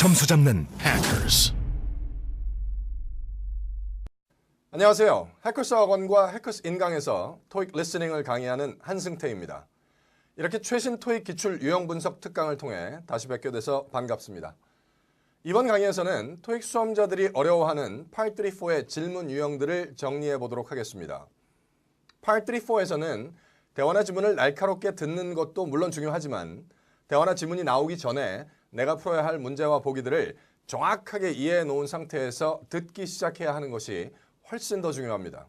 점수 잡는 Hackers. 안녕하세요. 해커스 학원과 해커스 인강에서 토익 리스닝을 강의하는 한승태입니다. 이렇게 최신 토익 기출 유형 분석 특강을 통해 다시 뵙게 돼서 반갑습니다. 이번 강의에서는 토익 수험자들이 어려워하는 Part 3-4의 질문 유형들을 정리해 보도록 하겠습니다. Part 3-4에서는 대화나 지문을 날카롭게 듣는 것도 물론 중요하지만 대화나 지문이 나오기 전에 내가 풀어야 할 문제와 보기들을 정확하게 이해해 놓은 상태에서 듣기 시작해야 하는 것이 훨씬 더 중요합니다.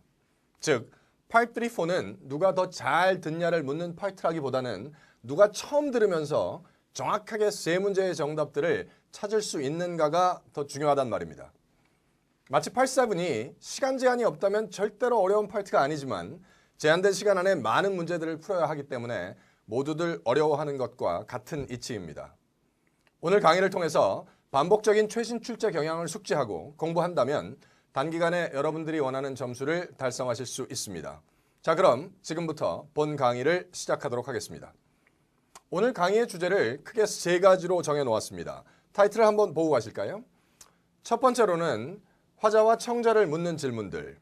즉, Part 3-4는 누가 더 잘 듣냐를 묻는 파트라기보다는 누가 처음 들으면서 정확하게 세 문제의 정답들을 찾을 수 있는가가 더 중요하단 말입니다. 마치 Part 7이 시간 제한이 없다면 절대로 어려운 파트가 아니지만 제한된 시간 안에 많은 문제들을 풀어야 하기 때문에 모두들 어려워하는 것과 같은 이치입니다. 오늘 강의를 통해서 반복적인 최신 출제 경향을 숙지하고 공부한다면 단기간에 여러분들이 원하는 점수를 달성하실 수 있습니다. 자, 그럼 지금부터 본 강의를 시작하도록 하겠습니다. 오늘 강의의 주제를 크게 세 가지로 정해놓았습니다. 타이틀을 한번 보고 가실까요? 첫 번째로는 화자와 청자를 묻는 질문들,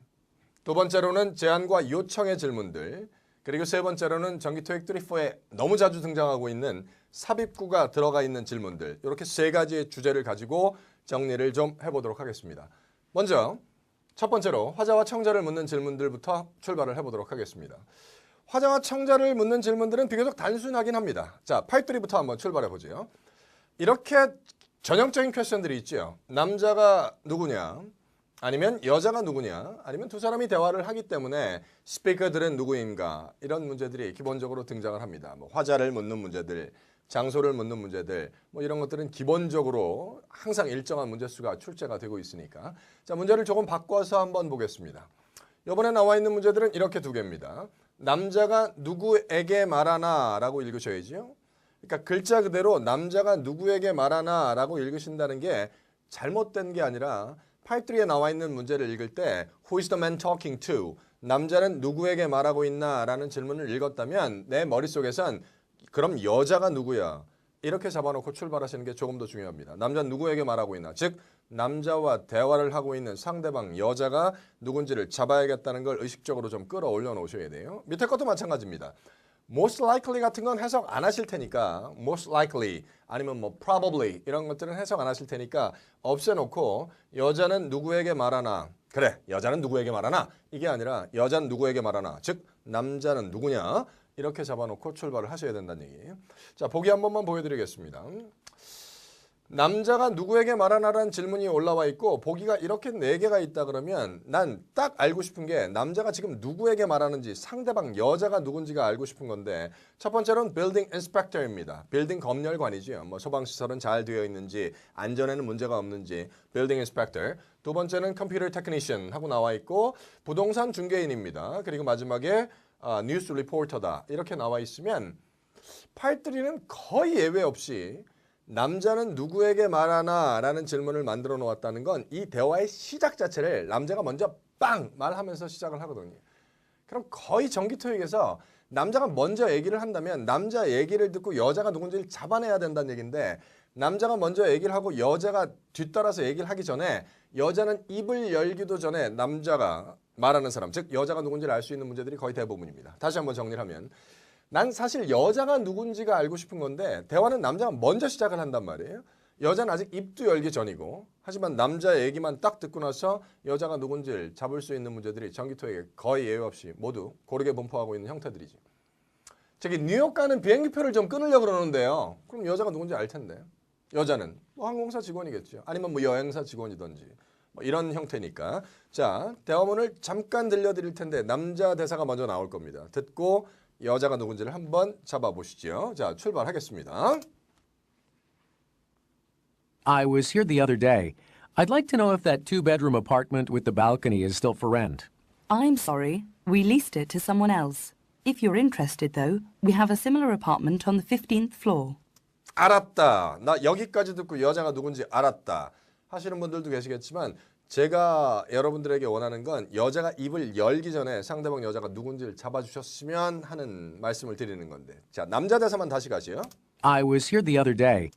두 번째로는 제안과 요청의 질문들, 그리고 세 번째로는 전기토익 3-4에 너무 자주 등장하고 있는 삽입구가 들어가 있는 질문들, 이렇게 세 가지의 주제를 가지고 정리를 좀 해보도록 하겠습니다. 먼저 첫 번째로 화자와 청자를 묻는 질문들부터 출발을 해보도록 하겠습니다. 화자와 청자를 묻는 질문들은 비교적 단순하긴 합니다. 자, Part 3부터 한번 출발해보죠. 이렇게 전형적인 퀘스천들이 있죠. 남자가 누구냐? 아니면 여자가 누구냐? 아니면 두 사람이 대화를 하기 때문에 스피커들은 누구인가? 이런 문제들이 기본적으로 등장을 합니다. 뭐 화자를 묻는 문제들, 장소를 묻는 문제들, 뭐 이런 것들은 기본적으로 항상 일정한 문제수가 출제가 되고 있으니까. 자, 문제를 조금 바꿔서 한번 보겠습니다. 이번에 나와 있는 문제들은 이렇게 두 개입니다. 남자가 누구에게 말하나 라고 읽으셔야죠. 그러니까 글자 그대로 남자가 누구에게 말하나 라고 읽으신다는 게 잘못된 게 아니라 Part 3에 나와 있는 문제를 읽을 때 Who is the man talking to? 남자는 누구에게 말하고 있나? 라는 질문을 읽었다면 내 머릿속에선 그럼 여자가 누구야? 이렇게 잡아놓고 출발하시는 게 조금 더 중요합니다. 남자는 누구에게 말하고 있나? 즉 남자와 대화를 하고 있는 상대방 여자가 누군지를 잡아야겠다는 걸 의식적으로 좀 끌어올려 놓으셔야 돼요. 밑에 것도 마찬가지입니다. most likely 같은 건 해석 안 하실 테니까 most likely 아니면 뭐 probably 이런 것들은 해석 안 하실 테니까 없애놓고 여자는 누구에게 말하나? 그래, 여자는 누구에게 말하나? 이게 아니라 여자는 누구에게 말하나? 즉 남자는 누구냐? 이렇게 잡아놓고 출발을 하셔야 된다는 얘기예요. 자, 보기 한 번만 보여드리겠습니다. 남자가 누구에게 말하나라는 질문이 올라와 있고 보기가 이렇게 4개가 있다 그러면 난 딱 알고 싶은 게 남자가 지금 누구에게 말하는지 상대방 여자가 누군지가 알고 싶은 건데 첫 번째로는 빌딩 인스펙터입니다. 빌딩 검열관이죠. 뭐 소방시설은 잘 되어 있는지 안전에는 문제가 없는지 빌딩 인스펙터. 두 번째는 컴퓨터 테크니션 하고 나와 있고 부동산 중개인입니다. 그리고 마지막에 뉴스 리포터다 이렇게 나와 있으면 Part 3는 거의 예외 없이 남자는 누구에게 말하나 라는 질문을 만들어 놓았다는 건 이 대화의 시작 자체를 남자가 먼저 빵 말하면서 시작을 하거든요. 그럼 거의 전기토익에서 남자가 먼저 얘기를 한다면 남자 얘기를 듣고 여자가 누군지를 잡아내야 된다는 얘기인데 남자가 먼저 얘기를 하고 여자가 뒤따라서 얘기를 하기 전에 여자는 입을 열기도 전에 남자가 말하는 사람, 즉 여자가 누군지를 알 수 있는 문제들이 거의 대부분입니다. 다시 한번 정리를 하면 난 사실 여자가 누군지가 알고 싶은 건데 대화는 남자가 먼저 시작을 한단 말이에요. 여자는 아직 입도 열기 전이고 하지만 남자 얘기만 딱 듣고 나서 여자가 누군지를 잡을 수 있는 문제들이 전기토익에 거의 예외 없이 모두 고르게 분포하고 있는 형태들이죠. 저기 뉴욕 가는 비행기표를 좀 끊으려고 그러는데요. 그럼 여자가 누군지 알 텐데. 여자는 뭐 항공사 직원이겠죠. 아니면 뭐 여행사 직원이든지 뭐 이런 형태니까. 자, 대화문을 잠깐 들려드릴 텐데 남자 대사가 먼저 나올 겁니다. 듣고 여자가 누군지를 한번 잡아보시죠. 자, 출발하겠습니다. I was here the other day. I'd like to know if that two-bedroom apartment with the balcony is still for rent. I'm sorry. We leased it to someone else. If you're interested, though, we have a similar apartment on the 15th floor. 알았다. 나 여기까지 듣고 여자가 누군지 알았다. 하시는 분들도 계시겠지만 제가 여러분들에게 원하는 건 여자가 입을 열기 전에 상대방 여자가 누군지를 잡아주셨으면 하는 말씀을 드리는 건데. 자, 남자 대사만 다시 가시요. I was here the other day.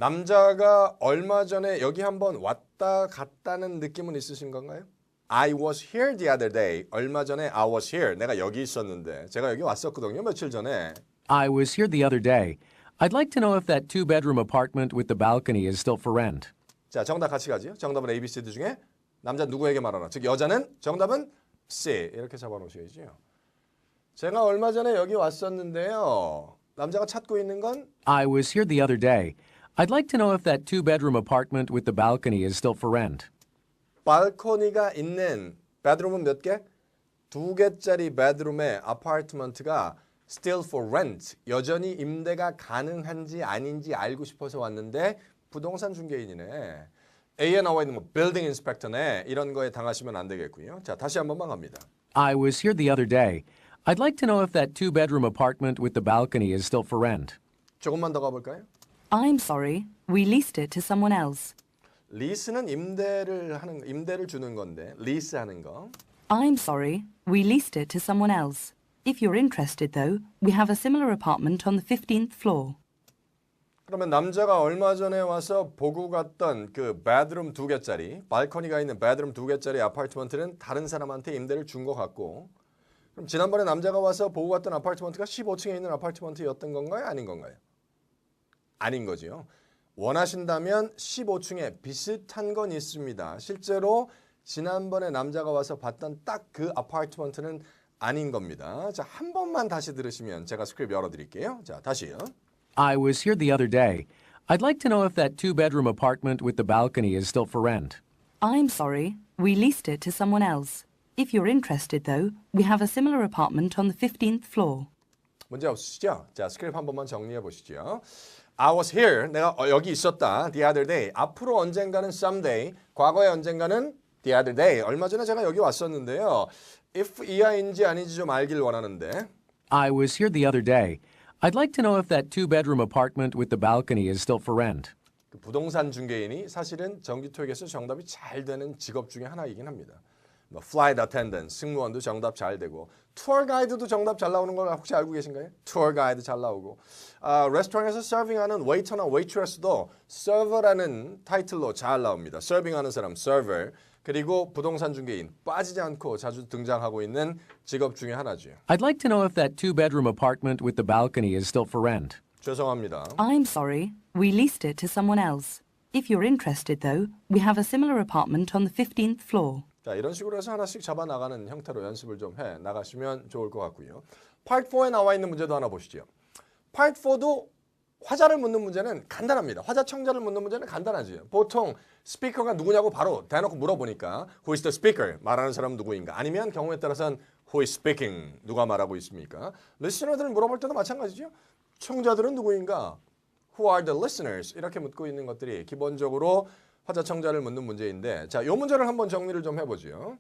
남자가 얼마 전에 여기 한번 왔다 갔다는 느낌은 있으신 건가요? I was here the other day. 얼마 전에 I was here. 내가 여기 있었는데. 제가 여기 왔었거든요. 며칠 전에. I was here the other day. I'd like to know if that two-bedroom apartment with the balcony is still for rent. 자, 정답 같이 가지요. 정답은 A, B, C, D 중에 남자 누구에게 말하나? 즉 여자는 정답은 C. 이렇게 잡아놓으셔야죠. 제가 얼마 전에 여기 왔었는데요. 남자가 찾고 있는 건 I was here the other day. I'd like to know if that two-bedroom apartment with the balcony is still for rent. 발코니가 있는 베드룸은 몇 개? 2개짜리 베드룸의 아파트먼트가 still for rent, 여전히 임대가 가능한지 아닌지 알고 싶어서 왔는데 부동산 중개인이네. A에 나와 있는 뭐 building inspector네. 이런 거에 당하시면 안 되겠고요. 자, 다시 한 번만 갑니다. I was here the other day. I'd like to know if that two-bedroom apartment with the balcony is still for rent. 조금만 더 가볼까요? I'm sorry, we leased it to someone else. 리스는 임대를 주는 건데 리스하는 거. I'm sorry, we leased it to someone else. If you're interested, though, we have a similar apartment on the 15th floor. 그러면 남자가 얼마 전에 와서 보고 갔던 그 베드룸 2개짜리, 발코니가 있는 베드룸 2개짜리 아파트먼트는 다른 사람한테 임대를 준 것 같고, 그럼 지난번에 남자가 와서 보고 갔던 아파트먼트가 15층에 있는 아파트먼트였던 건가요? 아닌 건가요? 아닌 거지요. 원하신다면 15층에 비슷한 건 있습니다. 실제로 지난번에 남자가 와서 봤던 딱 그 아파트먼트는 아닌 겁니다. 자, 한 번만 다시 들으시면 제가 스크립트 열어드릴게요. 자, 다시요. I was here the other day. I'd like to know if that two-bedroom apartment with the balcony is still for rent. I'm sorry, we leased it to someone else. If you're interested, though, we have a similar apartment on the 15th floor. 문제 없으시죠? 자, 스크립트 한 번만 정리해 보시죠. I was here. 내가 여기 있었다. The other day. 앞으로 언젠가는 someday. 과거의 언젠가는 the other day. 얼마 전에 제가 여기 왔었는데요. if 이하인지 아닌지 좀 알길 원하는데. I was here the other day. I'd like to know if that two-bedroom apartment with the balcony is still for rent. 그 부동산 중개인이 사실은 정기토익에서 정답이 잘 되는 직업 중에 하나이긴 합니다. 뭐 flight attendant, 승무원도 정답 잘 되고 투어 가이드도 정답 잘 나오는 걸 혹시 알고 계신가요? 투어 가이드 잘 나오고 레스토랑에서 서빙하는 웨이터나 웨이트레스도 서버라는 타이틀로 잘 나옵니다. 서빙하는 사람, 서버. 그리고 부동산 중개인 빠지지 않고 자주 등장하고 있는 직업 중에 하나죠. I'd like to know if that two-bedroom apartment with the balcony is still for rent. 죄송합니다. I'm sorry, we leased it to someone else. If you're interested, though, we have a similar apartment on the 15th floor. 자, 이런 식으로 해서 하나씩 잡아나가는 형태로 연습을 좀 해 나가시면 좋을 것 같고요. Part 4에 나와 있는 문제도 하나 보시죠. Part 4도 화자를 묻는 문제는 간단합니다. 화자 청자를 묻는 문제는 간단하지. 보통 스피커가 누구냐고 바로 대놓고 물어보니까 Who is the speaker? 말하는 사람은 누구인가? 아니면 경우에 따라서는 Who is speaking? 누가 말하고 있습니까? 리스너들을 물어볼 때도 마찬가지죠. 청자들은 누구인가? Who are the listeners? 이렇게 묻고 있는 것들이 기본적으로 화자 청자를 묻는 문제인데 자, 이 문제를 한번 정리를 좀 해보죠.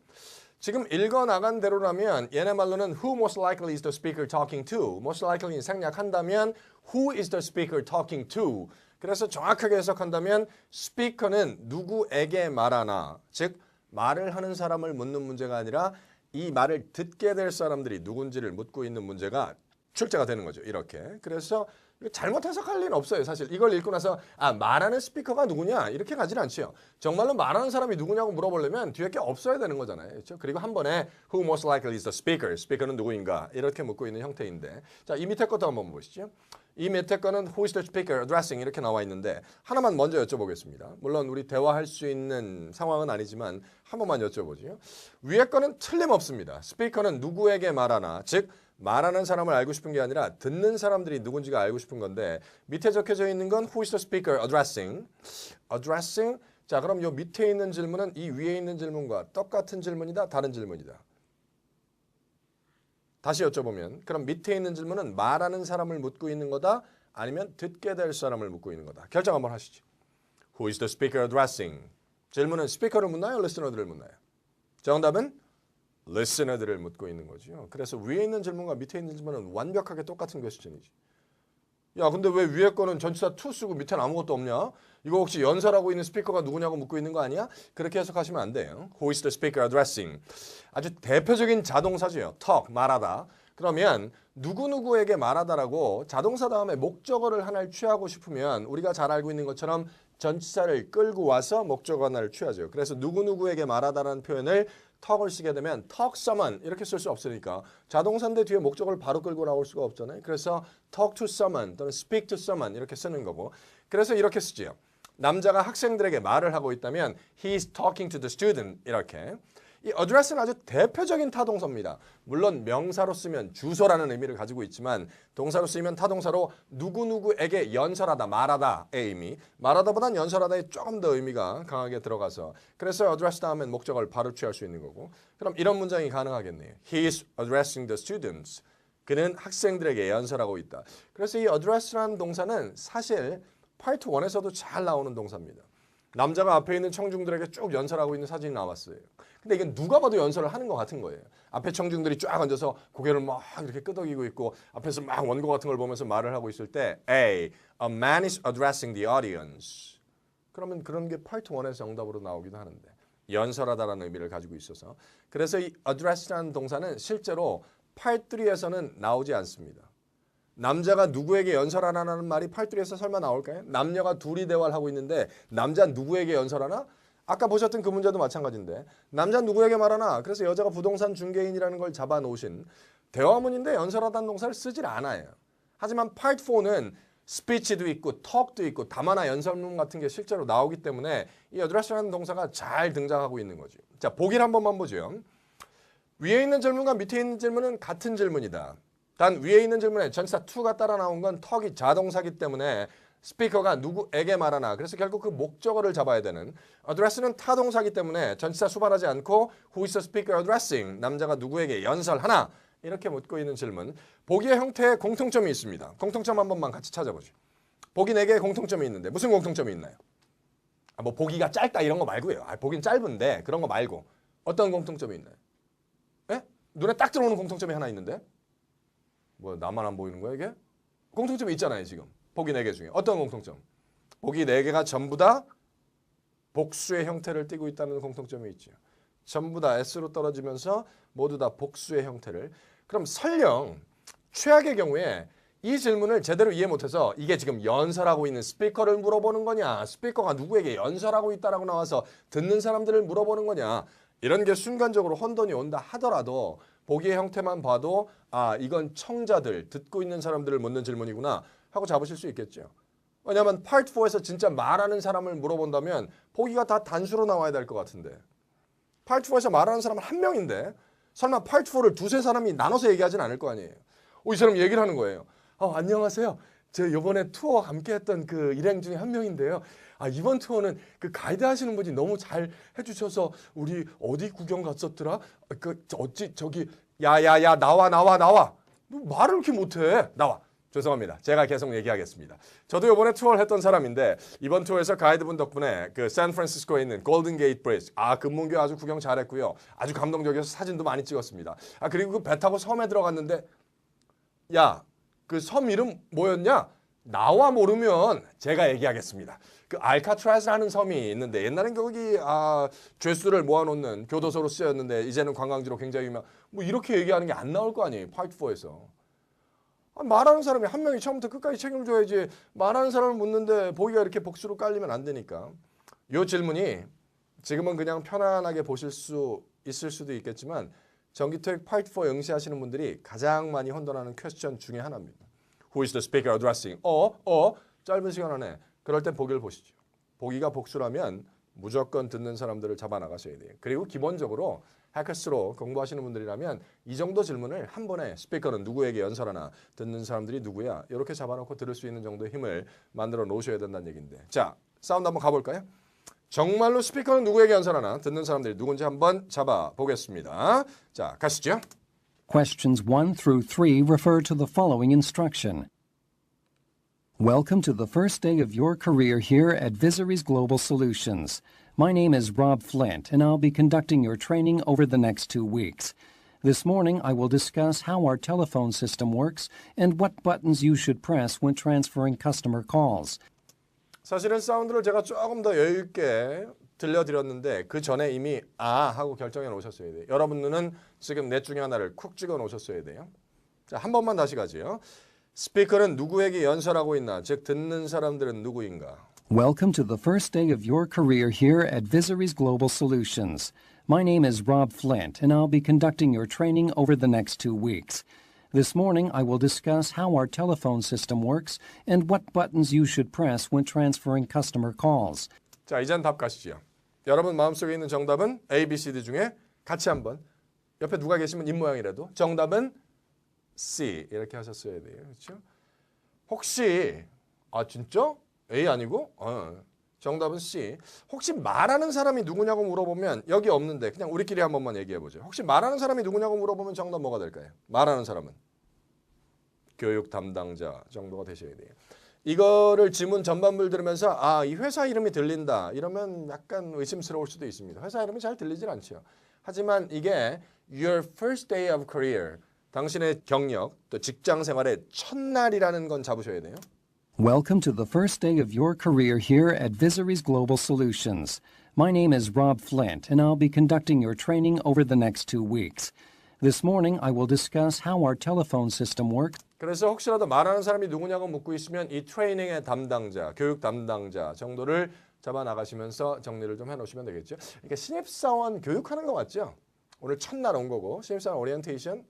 지금 읽어나간 대로라면 얘네 말로는 Who most likely is the speaker talking to? Most likely 생략한다면 Who is the speaker talking to? 그래서 정확하게 해석한다면 스피커는 누구에게 말하나 즉 말을 하는 사람을 묻는 문제가 아니라 이 말을 듣게 될 사람들이 누군지를 묻고 있는 문제가 출제가 되는 거죠. 이렇게. 그래서 잘못 해석할 리는 없어요. 사실 이걸 읽고 나서 말하는 스피커가 누구냐 이렇게 가지는 않죠. 정말로 말하는 사람이 누구냐고 물어보려면 뒤에 게 없어야 되는 거잖아요. 그렇죠? 그리고 한 번에 Who most likely is the speaker? 스피커는 누구인가? 이렇게 묻고 있는 형태인데 자, 이 밑에 것도 한번 보시죠. 이 밑에 거는 Who is the speaker addressing 이렇게 나와 있는데 하나만 먼저 여쭤보겠습니다. 물론 우리 대화할 수 있는 상황은 아니지만 한 번만 여쭤보죠. 위에 거는 틀림없습니다. 스피커는 누구에게 말하나 즉 말하는 사람을 알고 싶은 게 아니라 듣는 사람들이 누군지가 알고 싶은 건데 밑에 적혀져 있는 건 Who is the speaker addressing? addressing? 자, 그럼 요 밑에 있는 질문은 이 위에 있는 질문과 똑같은 질문이다? 다른 질문이다? 다시 여쭤보면 그럼 밑에 있는 질문은 말하는 사람을 묻고 있는 거다? 아니면 듣게 될 사람을 묻고 있는 거다? 결정 한번 하시죠. Who is the speaker addressing? 질문은 스피커를 묻나요? 리스너들을 묻나요? 정답은 리스너들을 묻고 있는 거죠. 그래서 위에 있는 질문과 밑에 있는 질문은 완벽하게 똑같은 퀘스천이지. 야, 근데 왜 위에 거는 전치사 to 쓰고 밑에는 아무것도 없냐? 이거 혹시 연설하고 있는 스피커가 누구냐고 묻고 있는 거 아니야? 그렇게 해석하시면 안 돼요. Who is the speaker addressing? 아주 대표적인 자동사죠. talk, 말하다. 그러면 누구누구에게 말하다라고 자동사 다음에 목적어를 하나를 취하고 싶으면 우리가 잘 알고 있는 것처럼 전치사를 끌고 와서 목적어 하나를 취하죠. 그래서 누구누구에게 말하다라는 표현을 턱을 쓰게 되면 talk someone 이렇게 쓸 수 없으니까 자동사인데 뒤에 목적어를 바로 끌고 나올 수가 없잖아요. 그래서 talk to someone 또는 speak to someone 이렇게 쓰는 거고 그래서 이렇게 쓰지요. 남자가 학생들에게 말을 하고 있다면 he's talking to the student 이렇게 이 address는 아주 대표적인 타동사입니다. 물론 명사로 쓰면 주소라는 의미를 가지고 있지만 동사로 쓰이면 타동사로 누구누구에게 연설하다, 말하다의 의미 말하다보단 연설하다에 조금 더 의미가 강하게 들어가서 그래서 address 다음엔 목적어를 바로 취할 수 있는 거고 그럼 이런 문장이 가능하겠네요. He is addressing the students. 그는 학생들에게 연설하고 있다. 그래서 이 address라는 동사는 사실 파트 1에서도 잘 나오는 동사입니다. 남자가 앞에 있는 청중들에게 쭉 연설하고 있는 사진이 나왔어요. 근데 이건 누가 봐도 연설을 하는 것 같은 거예요. 앞에 청중들이 쫙 앉아서 고개를 막 이렇게 끄덕이고 있고 앞에서 막 원고 같은 걸 보면서 말을 하고 있을 때 A man is addressing the audience. 그러면 그런 게 파트 1에서 정답으로 나오기도 하는데 연설하다라는 의미를 가지고 있어서 그래서 이 address라는 동사는 실제로 파트 3에서는 나오지 않습니다. 남자가 누구에게 연설하라는 말이 팔뚝에서 설마 나올까요? 남녀가 둘이 대화를 하고 있는데 남자 누구에게 연설하나? 아까 보셨던 그 문제도 마찬가지인데 남자 누구에게 말하나? 그래서 여자가 부동산 중개인이라는 걸 잡아놓으신 대화문인데 연설하다는 동사를 쓰질 않아요. 하지만 Part 4는 스피치도 있고 턱도 있고 담화나 연설문 같은 게 실제로 나오기 때문에 이 address라는 동사가 잘 등장하고 있는 거죠. 자, 보기를 한 번만 보죠. 위에 있는 질문과 밑에 있는 질문은 같은 질문이다. 단 위에 있는 질문에 전치사 to가 따라 나온 건 턱이 자동사기 때문에 스피커가 누구에게 말하나 그래서 결국 그 목적어를 잡아야 되는 address는 타동사기 때문에 전치사 수반하지 않고 who is the speaker addressing 남자가 누구에게 연설하나 이렇게 묻고 있는 질문 보기의 형태에 공통점이 있습니다. 공통점 한 번만 같이 찾아보죠. 보기 4개의 공통점이 있는데 무슨 공통점이 있나요? 뭐 보기가 짧다 이런 거 말고요. 보기는 짧은데 그런 거 말고 어떤 공통점이 있나요? 에? 눈에 딱 들어오는 공통점이 하나 있는데 뭐 나만 안 보이는 거야 이게? 공통점이 있잖아요 지금. 보기 4개 중에. 어떤 공통점? 보기 4개가 전부 다 복수의 형태를 띠고 있다는 공통점이 있죠. 전부 다 S로 떨어지면서 모두 다 복수의 형태를. 그럼 설령 최악의 경우에 이 질문을 제대로 이해 못해서 이게 지금 연설하고 있는 스피커를 물어보는 거냐 스피커가 누구에게 연설하고 있다라고 나와서 듣는 사람들을 물어보는 거냐 이런 게 순간적으로 혼돈이 온다 하더라도 보기의 형태만 봐도 아 이건 청자들 듣고 있는 사람들을 묻는 질문이구나 하고 잡으실 수 있겠죠. 왜냐하면 Part 4에서 진짜 말하는 사람을 물어본다면 보기가 다 단수로 나와야 될 것 같은데 Part 4에서 말하는 사람은 한 명인데 설마 Part 4를 두세 사람이 나눠서 얘기하진 않을 거 아니에요. 이 사람이 얘기를 하는 거예요. 안녕하세요. 제가 이번에 투어 함께 했던 그 일행 중에 한 명인데요. 이번 투어는 그 가이드 하시는 분이 너무 잘 해주셔서 우리 어디 구경 갔었더라? 저기 야야야 나와. 너 말을 이렇게 못해. 나와. 죄송합니다. 제가 계속 얘기하겠습니다. 저도 이번에 투어를 했던 사람인데 이번 투어에서 가이드분 덕분에 그 샌프란시스코에 있는 골든 게이트 브리지 금문교 아주 구경 잘했고요. 아주 감동적이어서 사진도 많이 찍었습니다. 그리고 그 배 타고 섬에 들어갔는데 야 그 섬 이름 뭐였냐? 나와 모르면 제가 얘기하겠습니다. 그 알카트라즈라는 섬이 있는데 옛날엔 거기 죄수를 모아놓는 교도소로 쓰였는데 이제는 관광지로 굉장히 유명. 뭐 이렇게 얘기하는 게 안 나올 거 아니에요. 파트 4에서. 말하는 사람이 한 명이 처음부터 끝까지 책임져야지. 말하는 사람을 묻는데 보기가 이렇게 복수로 깔리면 안 되니까. 이 질문이 지금은 그냥 편안하게 보실 수 있을 수도 있겠지만 정기토익 파트 4 응시하시는 분들이 가장 많이 혼돈하는 퀘스천 중에 하나입니다. Who is the speaker addressing? 짧은 시간 안에. 그럴 땐 보기를 보시죠. 보기가 복수라면 무조건 듣는 사람들을 잡아나가셔야 돼요. 그리고 기본적으로 해커스로 공부하시는 분들이라면 이 정도 질문을 한 번에 스피커는 누구에게 연설하나 듣는 사람들이 누구야 이렇게 잡아놓고 들을 수 있는 정도의 힘을 만들어 놓으셔야 된다는 얘기인데 자 사운드 한번 가볼까요? 정말로 스피커는 누구에게 연설하나 듣는 사람들이 누군지 한번 잡아보겠습니다. 자 가시죠. Questions 1 through 3 refer to the following instruction. Welcome to the first day of your career here at Visory's Global Solutions. My name is Rob Flint, and I'll be conducting your training over the next 2 weeks. This morning, I will discuss how our telephone system works and what buttons you should press when transferring customer calls. 사실은 사운드를 제가 조금 더 여유 있게 들려드렸는데 그 전에 이미 하고 결정해 놓으셨어야 돼요. 여러분 눈은 지금 넷 중에 하나를 쿡 찍어 놓으셨어야 돼요. 자, 한 번만 다시 가지요. 스피커는 누구에게 연설하고 있나? 즉 듣는 사람들은 누구인가? Welcome to the first day of your career here at Visory's Global Solutions. My name is Rob Flint, and I'll be conducting your training over the next 2 weeks. This morning, I will discuss how our telephone system works and what buttons you should press when transferring customer calls. 자, 이젠 답 가시죠. 여러분 마음속에 있는 정답은 A, B, C, D 중에 같이 한번 옆에 누가 계시면 입모양이라도 정답은 C 이렇게 하셨어야 돼요. 그렇죠? 혹시 진짜? A 아니고? 정답은 C. 혹시 말하는 사람이 누구냐고 물어보면 여기 없는데 그냥 우리끼리 한 번만 얘기해 보죠. 혹시 말하는 사람이 누구냐고 물어보면 정답 뭐가 될까요? 말하는 사람은 교육 담당자 정도가 되셔야 돼요. 이거를 지문 전반부를 들으면서 이 회사 이름이 들린다 이러면 약간 의심스러울 수도 있습니다. 회사 이름이 잘 들리질 않죠. 하지만 이게 your first day of career, 당신의 경력, 또 직장 생활의 첫날이라는 건 잡으셔야 돼요. Welcome to the first day of your career here at Visory's Global Solutions. My name is Rob Flint, and I'll be conducting your training over the next 2 weeks. This morning, I will discuss how our telephone system works. 그래서 혹시라도 말하는 사람이 누구냐고 묻고 있으면 이 트레이닝의 담당자, 교육 담당자 정도를 잡아 나가시면서 정리를 좀 해놓으시면 되겠죠. 그러니까 신입사원 교육하는 거 맞죠? 오늘 첫날 온 거고 신입사원 오리엔테이션.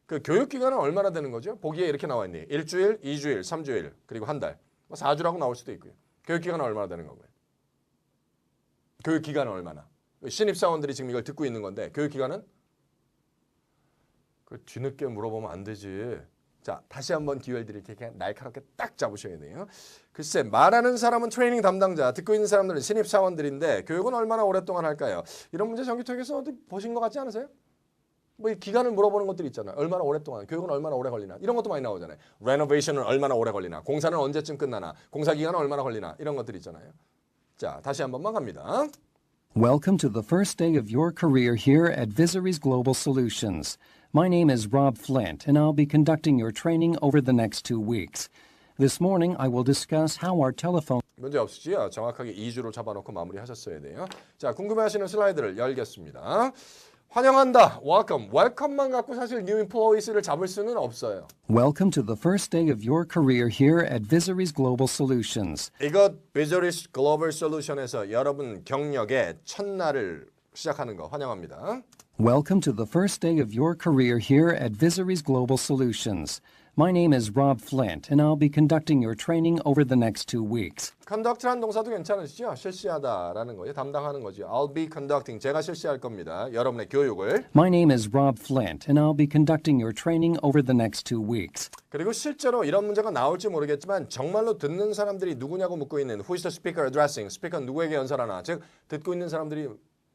그 교육 기간은 얼마나 되는 거죠? 보기에 이렇게 나와 있니? 1주일, 2주일, 3주일, 그리고 한 달. 4주라고 나올 수도 있고요. 교육 기간은 얼마나 되는 거고요? 교육 기간은 얼마나? 신입사원들이 지금 이걸 듣고 있는 건데 교육 기간은? 그 뒤늦게 물어보면 안 되지. 자, 다시 한번 기회를 드릴 테니까 날카롭게 딱 잡으셔야 돼요. 글쎄, 말하는 사람은 트레이닝 담당자, 듣고 있는 사람들은 신입사원들인데 교육은 얼마나 오랫동안 할까요? 이런 문제 전기톡에서 어디 보신 것 같지 않으세요? 뭐 이 기간을 물어보는 것들이 있잖아요. 얼마나 오랫동안, 교육은 얼마나 오래 걸리나 이런 것도 많이 나오잖아요. 레노베이션은 얼마나 오래 걸리나, 공사는 언제쯤 끝나나, 공사 기간은 얼마나 걸리나 이런 것들이 있잖아요. 자, 다시 한 번만 갑니다. Welcome to the first day of your career here at Visory's Global Solutions. My name is Rob Flint, and I'll be conducting your training over the next 2 weeks. This morning, I will discuss how our telephone... 문제 없으시죠? 정확하게 2주로 잡아놓고 마무리하셨어야 돼요. 자, 궁금해하시는 슬라이드를 열겠습니다. 환영한다, welcome. welcome만 갖고 사실 new employees를 잡을 수는 없어요. Welcome to the first day of your career here at Visory's Global Solutions. 이것 Visory's Global Solution에서 여러분 경력의 첫날을 시작하는 거 환영합니다. Welcome to the first day of your career here at Visory's Global Solutions. My name is Rob Flint, and I'll be conducting your training over the next 2 weeks. conduct라는 동사도 괜찮으시죠? 실시하다라는 거죠. 담당하는 거죠. I'll be conducting. 제가 실시할 겁니다. 여러분의 교육을. My name is Rob Flint, and I'll be conducting your training over the next 2 weeks. 그리고 실제로 이런 문제가 나올지 모르겠지만 정말로 듣는 사람들이 누구냐고 묻고 있는 Who is the speaker addressing? 스피커는 누구에게 연설하나? 즉 듣고 있는 사람들이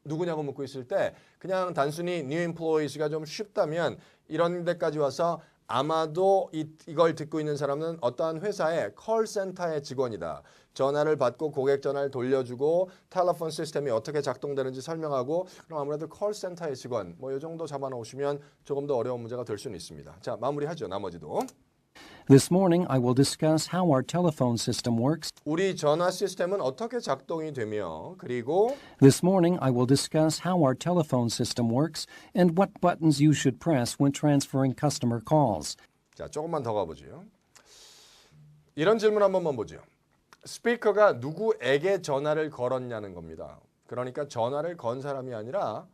누구냐고 묻고 있을 때 그냥 단순히 new employees가 좀 쉽다면 이런 데까지 와서 아마도 이걸 듣고 있는 사람은 어떠한 회사의 콜센터의 직원이다. 전화를 받고 고객 전화를 돌려주고 텔레폰 시스템이 어떻게 작동되는지 설명하고 그럼 아무래도 콜센터의 직원 뭐 이 정도 잡아놓으시면 조금 더 어려운 문제가 될 수는 있습니다. 자, 마무리하죠. 나머지도. This morning, I will discuss how our telephone system works. 우리 전화 시스템은 어떻게 작동이 되며 그리고 This morning, I will discuss how our telephone system works and what buttons you should press when transferring customer calls. 자, 조금만 더 가보죠. 이런 질문 한 번만 보죠. 스피커가 누구에게 전화를 걸었냐는 겁니다. 그러니까 전화를 건 사람이 아니라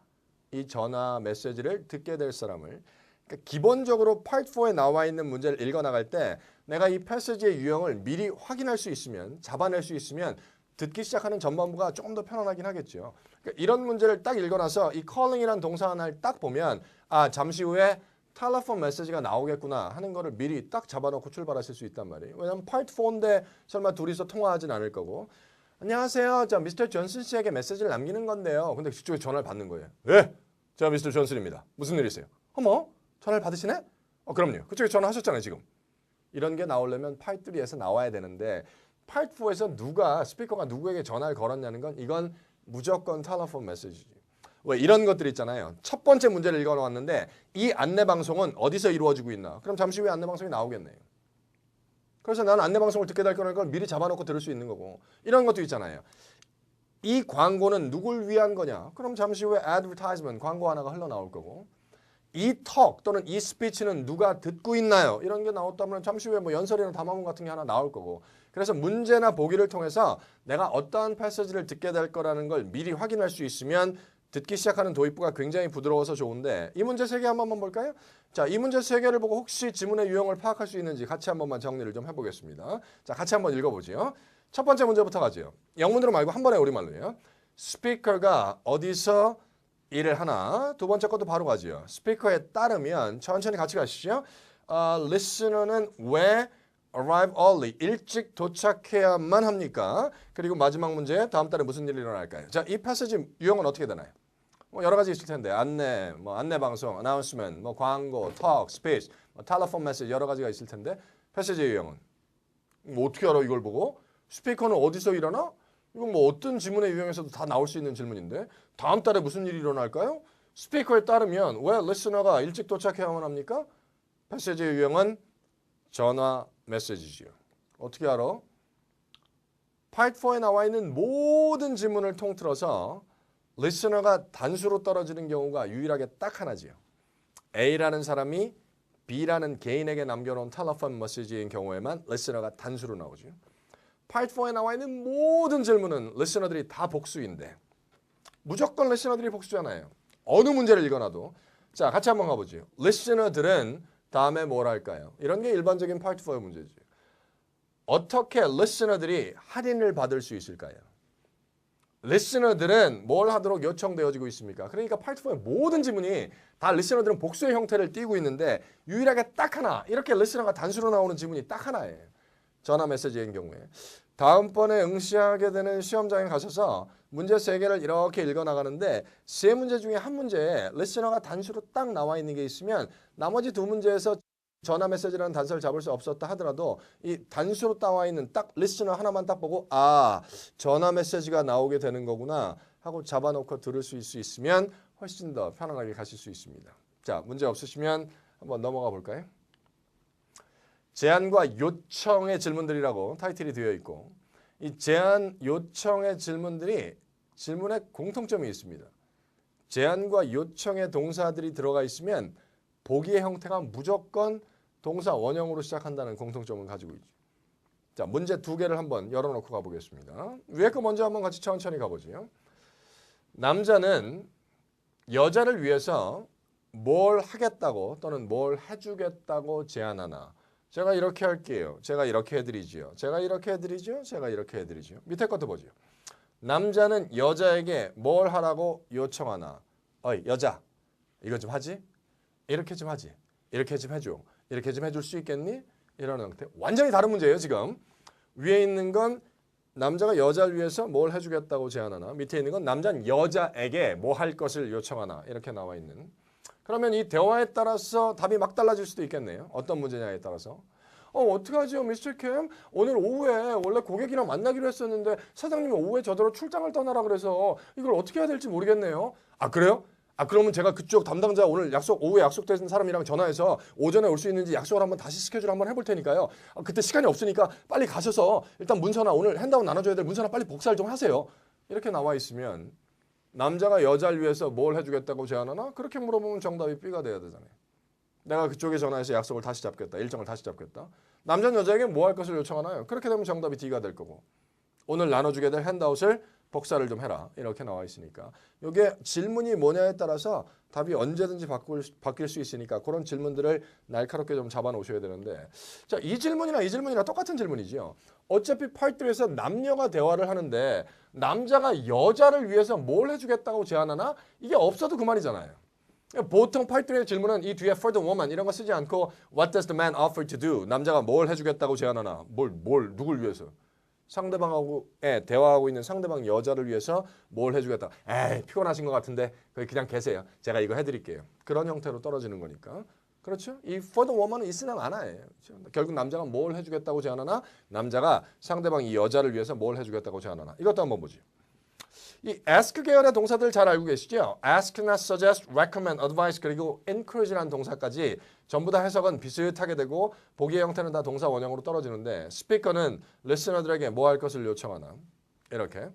이 전화 메시지를 듣게 될 사람을 그러니까 기본적으로 Part 4에 나와 있는 문제를 읽어나갈 때 내가 이 패시지의 유형을 미리 확인할 수 있으면 잡아낼 수 있으면 듣기 시작하는 전반부가 조금 더 편안하긴 하겠죠. 그러니까 이런 문제를 딱 읽어놔서 이 calling이라는 동사 하나를 딱 보면 잠시 후에 텔레폰 메시지가 나오겠구나 하는 거를 미리 딱 잡아놓고 출발하실 수 있단 말이에요. 왜냐하면 Part 4인데 설마 둘이서 통화하진 않을 거고 안녕하세요. 저 미스터 존슨 씨에게 메시지를 남기는 건데요. 근데 그쪽에 전화를 받는 거예요. 예, 저 미스터 존슨입니다. 무슨 일 있어요? 어머, 전화를 받으시네? 그럼요. 그쪽에 전화하셨잖아요, 지금. 이런 게 나오려면 Part 3에서 나와야 되는데 Part 4에서 스피커가 누구에게 전화를 걸었냐는 건 이건 무조건 텔레폰 메시지지. 왜 이런 것들 있잖아요. 첫 번째 문제를 읽어놓았는데 이 안내방송은 어디서 이루어지고 있나? 그럼 잠시 후에 안내방송이 나오겠네요. 그래서 나는 안내방송을 듣게 될 거니까 미리 잡아놓고 들을 수 있는 거고 이런 것도 있잖아요. 이 광고는 누굴 위한 거냐? 그럼 잠시 후에 advertisement, 광고 하나가 흘러나올 거고 이 talk 또는 이 speech는 누가 듣고 있나요? 이런 게 나왔다면 잠시 후에 뭐 연설이나 담화문 같은 게 하나 나올 거고. 그래서 문제나 보기를 통해서 내가 어떠한 패서지를 듣게 될 거라는 걸 미리 확인할 수 있으면 듣기 시작하는 도입부가 굉장히 부드러워서 좋은데 이 문제 세 개 한번 볼까요? 자, 이 문제 세 개를 보고 혹시 지문의 유형을 파악할 수 있는지 같이 한 번만 정리를 좀 해보겠습니다. 자, 같이 한번 읽어보죠. 첫 번째 문제부터 가죠. 영문으로 말고 한 번에 우리말로요. 스피커가 어디서 일을 하나? 두 번째 것도 바로 가죠. 스피커에 따르면 천천히 같이 가시죠. listener는 왜 arrive early, 일찍 도착해야만 합니까? 그리고 마지막 문제, 다음 달에 무슨 일이 일어날까요? 자, 이 패시지 유형은 어떻게 되나요? 뭐 여러 가지 있을 텐데 안내, 뭐 안내 방송, announcement, 뭐 광고, talk, speech, 뭐 telephone message 여러 가지가 있을 텐데 패시지 유형은 뭐 어떻게 알아 이걸 보고? 스피커는 어디서 일하나? 이건 뭐 어떤 지문의 유형에서도 다 나올 수 있는 질문인데 다음 달에 무슨 일이 일어날까요? 스피커에 따르면 왜 리스너가 일찍 도착해야만 합니까? 패시지 유형은 전화 메시지지요. 어떻게 알아? Part 4에 나와 있는 모든 지문을 통틀어서 리스너가 단수로 떨어지는 경우가 유일하게 딱 하나지요. A라는 사람이 B라는 개인에게 남겨놓은 텔레폰 메시지인 경우에만 리스너가 단수로 나오죠. Part 4에 나와 있는 모든 질문은 리스너들이 다 복수인데 무조건 리스너들이 복수잖아요. 어느 문제를 읽어놔도. 자, 같이 한번 가보죠. 리스너들은 다음에 뭘 할까요? 이런 게 일반적인 Part 4의 문제죠. 어떻게 리스너들이 할인을 받을 수 있을까요? 리스너들은 뭘 하도록 요청되어지고 있습니까? 그러니까 Part 4의 모든 지문이 다 리스너들은 복수의 형태를 띠고 있는데 유일하게 딱 하나, 이렇게 리스너가 단수로 나오는 지문이 딱 하나예요. 전화 메시지인 경우에. 다음번에 응시하게 되는 시험장에 가셔서 문제 3개를 이렇게 읽어나가는데 3문제 중에 한 문제에 리스너가 단수로 딱 나와 있는 게 있으면 나머지 2문제에서 전화 메시지라는 단서를 잡을 수 없었다 하더라도 이 단수로 나와 있는 딱 리스너 하나만 딱 보고 아, 전화 메시지가 나오게 되는 거구나 하고 잡아놓고 들을 수 있으면 훨씬 더 편안하게 가실 수 있습니다. 자, 문제 없으시면 한번 넘어가 볼까요? 제안과 요청의 질문들이라고 타이틀이 되어 있고 이 제안, 요청의 질문들이 질문에 공통점이 있습니다. 제안과 요청의 동사들이 들어가 있으면 보기의 형태가 무조건 동사 원형으로 시작한다는 공통점을 가지고 있죠. 자, 문제 2개를 한번 열어놓고 가보겠습니다. 위에 거 먼저 한번 같이 천천히 가보죠. 남자는 여자를 위해서 뭘 하겠다고 또는 뭘 해주겠다고 제안하나? 제가 이렇게 할게요. 제가 이렇게 해드리지요. 제가 이렇게 해드리죠. 제가 이렇게 해드리죠. 밑에 것도 보죠. 남자는 여자에게 뭘 하라고 요청하나? 어이, 여자, 이거 좀 하지? 이렇게 좀 하지? 이렇게 좀 해줘. 이렇게 좀 해줄 수 있겠니? 이런 형태. 완전히 다른 문제예요, 지금. 위에 있는 건 남자가 여자를 위해서 뭘 해주겠다고 제안하나? 밑에 있는 건 남자는 여자에게 뭐 할 것을 요청하나? 이렇게 나와 있는. 그러면 이 대화에 따라서 답이 막 달라질 수도 있겠네요. 어떤 문제냐에 따라서. 어떡하죠, 미스터 캠? 오늘 오후에 원래 고객이랑 만나기로 했었는데 사장님이 오후에 저더러 출장을 떠나라 그래서 이걸 어떻게 해야 될지 모르겠네요. 아, 그래요? 아, 그러면 제가 그쪽 담당자 오늘 오후에 약속된 사람이랑 전화해서 오전에 올 수 있는지 약속을 한번 다시 스케줄 한번 해볼 테니까요. 그때 시간이 없으니까 빨리 가셔서 일단 문서나 오늘 핸드아웃 나눠줘야 될 문서나 빨리 복사를 좀 하세요. 이렇게 나와 있으면 남자가 여자를 위해서 뭘 해주겠다고 제안하나? 그렇게 물어보면 정답이 B가 돼야 되잖아요. 내가 그쪽에 전화해서 약속을 다시 잡겠다. 일정을 다시 잡겠다. 남자는 여자에게 뭐 할 것을 요청하나요? 그렇게 되면 정답이 D가 될 거고 오늘 나눠주게 될 핸드아웃을 복사를 좀 해라. 이렇게 나와 있으니까 이게 질문이 뭐냐에 따라서 답이 언제든지 바뀔 수 있으니까 그런 질문들을 날카롭게 좀 잡아놓으셔야 되는데 자, 이 질문이나 똑같은 질문이죠. 어차피 파트에서 남녀가 대화를 하는데 남자가 여자를 위해서 뭘 해주겠다고 제안하나? 이게 없어도 그만이잖아요. 보통 파트의 질문은 이 뒤에 for the woman 이런 거 쓰지 않고 what does the man offer to do? 남자가 뭘 해주겠다고 제안하나? 누굴 위해서? 상대방하고 대화하고 있는 상대방 여자를 위해서 뭘 해주겠다. 에이, 피곤하신 것 같은데 그냥 계세요. 제가 이거 해드릴게요. 그런 형태로 떨어지는 거니까. 그렇죠? 이 for the woman은 있으나 마나예요. 그렇죠? 결국 남자가 뭘 해주겠다고 제안하나? 남자가 상대방 이 여자를 위해서 뭘 해주겠다고 제안하나? 이것도 한번 보죠. 이 ask 계열의 동사들 잘 알고 계시죠? ask나 suggest, recommend, advise 그리고 encourage라는 동사까지 전부 다 해석은 비슷하게 되고 보기의 형태는 다 동사 원형으로 떨어지는데 스피커는 리스너들에게 뭐 할 것을 요청하나? 이렇게.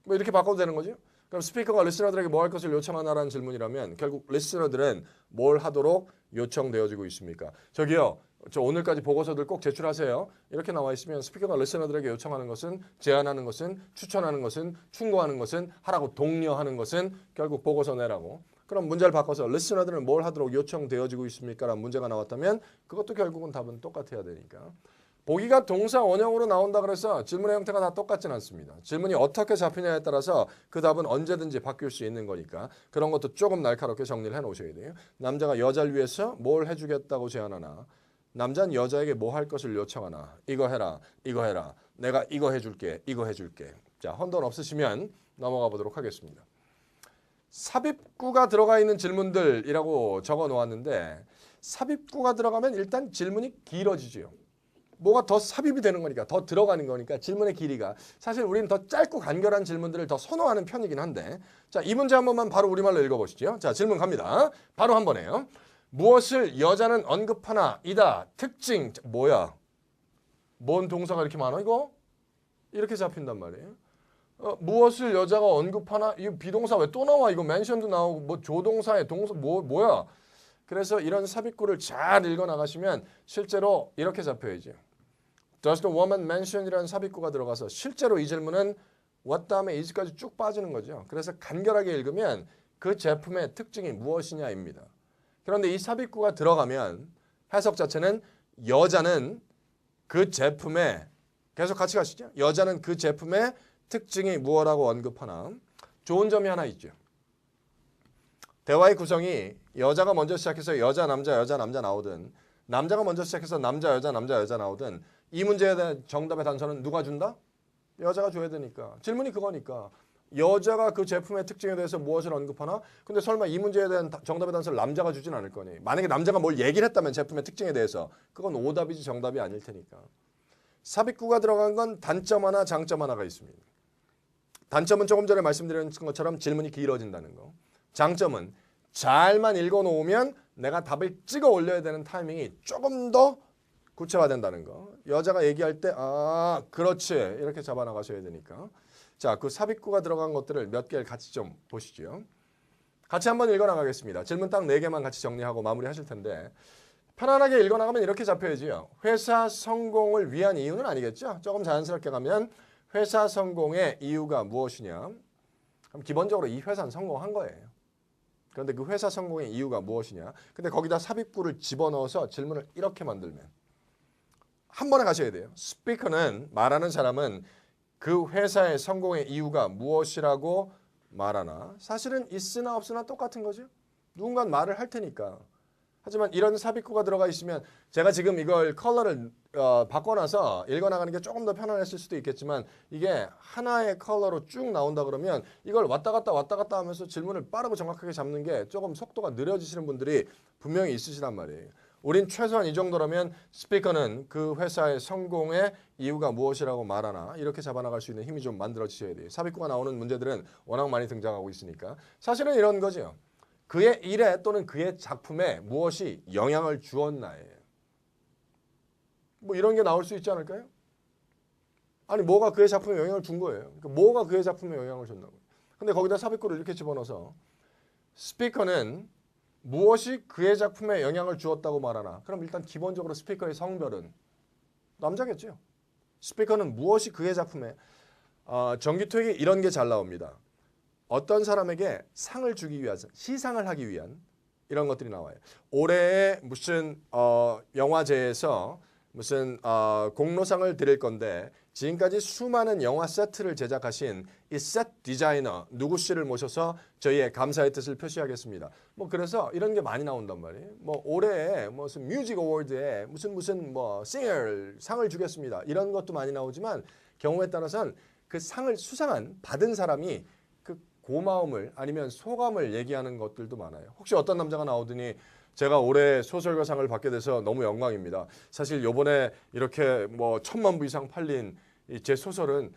뭐 이렇게 바꿔도 되는 거죠? 그럼 스피커가 리스너들에게 뭐 할 것을 요청하나라는 질문이라면 결국 리스너들은 뭘 하도록 요청되어지고 있습니까? 저기요. 저 오늘까지 보고서들 꼭 제출하세요. 이렇게 나와 있으면 스피커가 리스너들에게 요청하는 것은, 제안하는 것은, 추천하는 것은, 충고하는 것은, 하라고 독려하는 것은 결국 보고서 내라고. 그럼 문제를 바꿔서 리스너들은 뭘 하도록 요청되어지고 있습니까? 라는 문제가 나왔다면 그것도 결국은 답은 똑같아야 되니까. 보기가 동사 원형으로 나온다 그래서 질문의 형태가 다 똑같진 않습니다. 질문이 어떻게 잡히냐에 따라서 그 답은 언제든지 바뀔 수 있는 거니까 그런 것도 조금 날카롭게 정리를 해 놓으셔야 돼요. 남자가 여자를 위해서 뭘 해주겠다고 제안하나, 남자는 여자에게 뭐 할 것을 요청하나, 이거 해라, 이거 해라, 내가 이거 해줄게, 이거 해줄게. 자, 혼돈 없으시면 넘어가 보도록 하겠습니다. 삽입구가 들어가 있는 질문들이라고 적어 놓았는데 삽입구가 들어가면 일단 질문이 길어지죠. 뭐가 더 삽입이 되는 거니까, 더 들어가는 거니까 질문의 길이가. 사실 우리는 더 짧고 간결한 질문들을 더 선호하는 편이긴 한데, 자, 이 문제 한 번만 바로 우리말로 읽어보시죠. 자, 질문 갑니다. 바로 한 번에요. 무엇을 여자는 언급하나 이다. 특징. 뭐야? 뭔 동사가 이렇게 많아 이거? 이렇게 잡힌단 말이에요. 무엇을 여자가 언급하나? 이거 비동사 왜 또 나와? 이거 멘션도 나오고 뭐 조동사에 동사 뭐야? 그래서 이런 삽입구를 잘 읽어 나가시면 실제로 이렇게 잡혀야죠. Does the woman mention이라는 삽입구가 들어가서 실제로 이 질문은 what 다음에 is까지 쭉 빠지는 거죠. 그래서 간결하게 읽으면 그 제품의 특징이 무엇이냐입니다. 그런데 이 삽입구가 들어가면 해석 자체는 여자는 그 제품의, 계속 같이 가시죠. 여자는 그 제품의 특징이 무엇라고 언급하나. 좋은 점이 하나 있죠. 대화의 구성이 여자가 먼저 시작해서 여자, 남자 나오든, 남자가 먼저 시작해서 남자, 여자 나오든, 이 문제에 대한 정답의 단서는 누가 준다? 여자가 줘야 되니까. 질문이 그거니까. 여자가 그 제품의 특징에 대해서 무엇을 언급하나? 근데 설마 이 문제에 대한 정답의 단서를 남자가 주진 않을 거니. 만약에 남자가 뭘 얘기를 했다면 제품의 특징에 대해서 그건 오답이지 정답이 아닐 테니까. 삽입구가 들어간 건 단점 하나, 장점 하나가 있습니다. 단점은 조금 전에 말씀드린 것처럼 질문이 길어진다는 거. 장점은 잘만 읽어놓으면 내가 답을 찍어 올려야 되는 타이밍이 조금 더 구체화된다는 거. 여자가 얘기할 때 그렇지 이렇게 잡아나가셔야 되니까. 자, 그 삽입구가 들어간 것들을 몇 개를 같이 좀 보시죠. 같이 한번 읽어나가겠습니다. 질문 딱 4개만 같이 정리하고 마무리하실 텐데 편안하게 읽어나가면 이렇게 잡혀야지요. 회사 성공을 위한 이유는 아니겠죠. 조금 자연스럽게 가면 회사 성공의 이유가 무엇이냐. 그럼 기본적으로 이 회사는 성공한 거예요. 그런데 그 회사 성공의 이유가 무엇이냐. 근데 거기다 삽입구를 집어넣어서 질문을 이렇게 만들면 한 번에 가셔야 돼요. 스피커는, 말하는 사람은 그 회사의 성공의 이유가 무엇이라고 말하나. 사실은 있으나 없으나 똑같은 거죠. 누군가 말을 할 테니까. 하지만 이런 삽입구가 들어가 있으면 제가 지금 이걸 컬러를 바꿔놔서 읽어나가는 게 조금 더 편안했을 수도 있겠지만 이게 하나의 컬러로 쭉 나온다 그러면 이걸 왔다 갔다 하면서 질문을 빠르고 정확하게 잡는 게 조금 속도가 느려지시는 분들이 분명히 있으시단 말이에요. 우린 최소한 이 정도라면 스피커는 그 회사의 성공의 이유가 무엇이라고 말하나 이렇게 잡아나갈 수 있는 힘이 좀 만들어지셔야 돼요. 삽입구가 나오는 문제들은 워낙 많이 등장하고 있으니까. 사실은 이런 거죠. 그의 일에 또는 그의 작품에 무엇이 영향을 주었나예요. 뭐 이런 게 나올 수 있지 않을까요? 아니 뭐가 그의 작품에 영향을 준 거예요. 그러니까 뭐가 그의 작품에 영향을 줬나고. 근데 거기다 삽입구를 이렇게 집어넣어서 스피커는 무엇이 그의 작품에 영향을 주었다고 말하나. 그럼 일단 기본적으로 스피커의 성별은 남자겠죠. 스피커는 무엇이 그의 작품에 정규토익이 이런 게 잘 나옵니다. 어떤 사람에게 상을 주기 위해서 시상을 하기 위한 이런 것들이 나와요. 올해의 무슨 영화제에서 무슨 공로상을 드릴 건데 지금까지 수많은 영화 세트를 제작하신 이 세트 디자이너 누구 씨를 모셔서 저희의 감사의 뜻을 표시하겠습니다. 뭐 그래서 이런 게 많이 나온단 말이에요. 뭐 올해 무슨 뮤직 어워드에 무슨 뭐 싱어 상을 주겠습니다. 이런 것도 많이 나오지만 경우에 따라서는 그 상을 수상한 받은 사람이 그 고마움을 아니면 소감을 얘기하는 것들도 많아요. 혹시 어떤 남자가 나오더니 제가 올해 소설가상을 받게 돼서 너무 영광입니다. 사실 요번에 이렇게 뭐 1000만 부 이상 팔린 제 소설은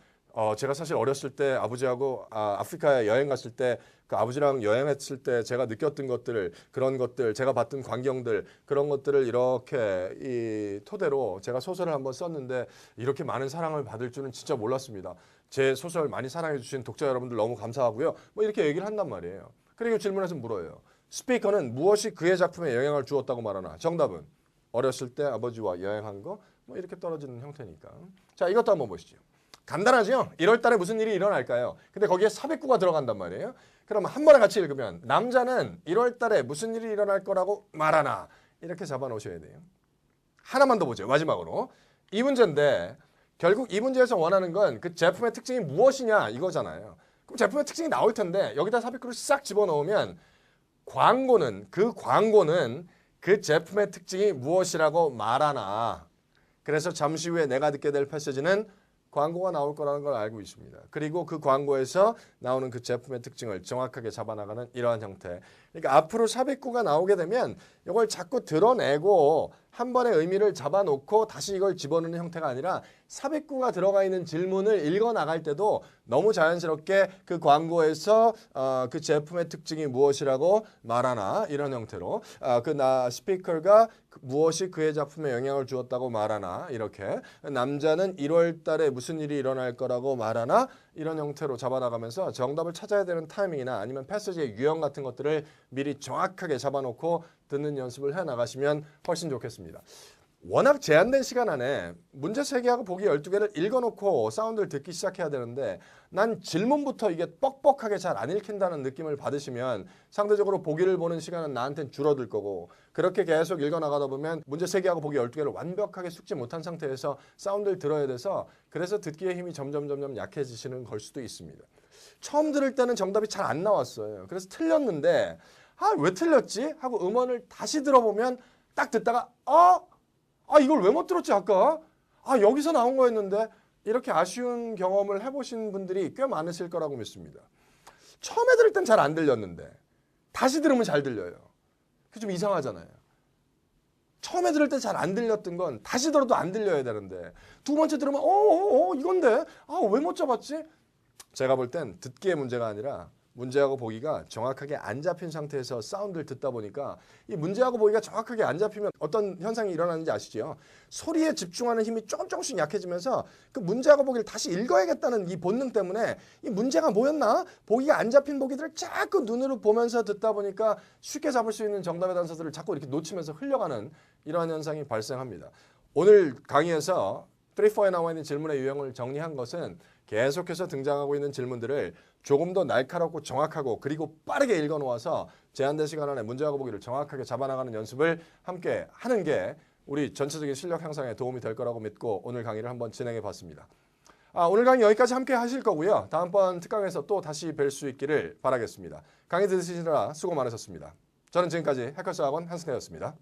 제가 사실 어렸을 때 아버지하고 아프리카에 여행 갔을 때 그 아버지랑 여행했을 때 제가 느꼈던 것들 그런 것들 제가 봤던 광경들 그런 것들을 이렇게 이 토대로 제가 소설을 한번 썼는데 이렇게 많은 사랑을 받을 줄은 진짜 몰랐습니다. 제 소설 많이 사랑해 주신 독자 여러분들 너무 감사하고요. 뭐 이렇게 얘기를 한단 말이에요. 그리고 질문에서 물어요. 스피커는 무엇이 그의 작품에 영향을 주었다고 말하나? 정답은 어렸을 때 아버지와 여행한 거 뭐 이렇게 떨어지는 형태니까. 자, 이것도 한번 보시죠. 간단하죠? 1월 달에 무슨 일이 일어날까요? 근데 거기에 삽입구가 들어간단 말이에요. 그럼 한 번에 같이 읽으면 남자는 1월 달에 무슨 일이 일어날 거라고 말하나? 이렇게 잡아 놓으셔야 돼요. 하나만 더 보죠. 마지막으로. 이 문제인데 결국 이 문제에서 원하는 건 그 제품의 특징이 무엇이냐 이거잖아요. 그럼 제품의 특징이 나올 텐데 여기다 삽입구를 싹 집어넣으면 광고는 그 제품의 특징이 무엇이라고 말하나. 그래서 잠시 후에 내가 듣게 될 패시지는 광고가 나올 거라는 걸 알고 있습니다. 그리고 그 광고에서 나오는 그 제품의 특징을 정확하게 잡아나가는 이러한 형태. 그러니까 앞으로 삽입구가 나오게 되면 이걸 자꾸 드러내고 한 번의 의미를 잡아놓고 다시 이걸 집어넣는 형태가 아니라 삽입구가 들어가 있는 질문을 읽어나갈 때도 너무 자연스럽게 그 광고에서 그 제품의 특징이 무엇이라고 말하나 이런 형태로 스피커가 무엇이 그의 작품에 영향을 주었다고 말하나 이렇게 남자는 1월 달에 무슨 일이 일어날 거라고 말하나 이런 형태로 잡아나가면서 정답을 찾아야 되는 타이밍이나 아니면 패시지의 유형 같은 것들을 미리 정확하게 잡아놓고 듣는 연습을 해나가시면 훨씬 좋겠습니다. 워낙 제한된 시간 안에 문제 3개하고 보기 12개를 읽어놓고 사운드를 듣기 시작해야 되는데 난 질문부터 이게 뻑뻑하게 잘 안 읽힌다는 느낌을 받으시면 상대적으로 보기를 보는 시간은 나한테는 줄어들 거고 그렇게 계속 읽어나가다 보면 문제 3개하고 보기 12개를 완벽하게 숙지 못한 상태에서 사운드를 들어야 돼서 그래서 듣기의 힘이 점점 약해지시는 걸 수도 있습니다. 처음 들을 때는 정답이 잘 안 나왔어요. 그래서 틀렸는데 왜 틀렸지? 하고 음원을 다시 들어보면 딱 듣다가 이걸 왜 못 들었지 아까? 여기서 나온 거였는데 이렇게 아쉬운 경험을 해보신 분들이 꽤 많으실 거라고 믿습니다. 처음에 들을 땐 잘 안 들렸는데 다시 들으면 잘 들려요. 그게 좀 이상하잖아요. 처음에 들을 때 잘 안 들렸던 건 다시 들어도 안 들려야 되는데 두 번째 들으면 이건데 왜 못 잡았지? 제가 볼 땐 듣기의 문제가 아니라 문제하고 보기가 정확하게 안 잡힌 상태에서 사운드를 듣다 보니까 이 문제하고 보기가 정확하게 안 잡히면 어떤 현상이 일어나는지 아시죠? 소리에 집중하는 힘이 조금씩 약해지면서 그 문제하고 보기를 다시 읽어야겠다는 이 본능 때문에 이 문제가 뭐였나? 보기가 안 잡힌 보기들을 자꾸 눈으로 보면서 듣다 보니까 쉽게 잡을 수 있는 정답의 단서들을 자꾸 이렇게 놓치면서 흘려가는 이러한 현상이 발생합니다. 오늘 강의에서 3, 4에 나와 있는 질문의 유형을 정리한 것은 계속해서 등장하고 있는 질문들을 조금 더 날카롭고 정확하고 그리고 빠르게 읽어놓아서 제한된 시간 안에 문제하고 보기를 정확하게 잡아나가는 연습을 함께 하는 게 우리 전체적인 실력 향상에 도움이 될 거라고 믿고 오늘 강의를 한번 진행해 봤습니다. 오늘 강의 여기까지 함께 하실 거고요. 다음번 특강에서 또 다시 뵐 수 있기를 바라겠습니다. 강의 들으시느라 수고 많으셨습니다. 저는 지금까지 해커스 학원 한승태였습니다.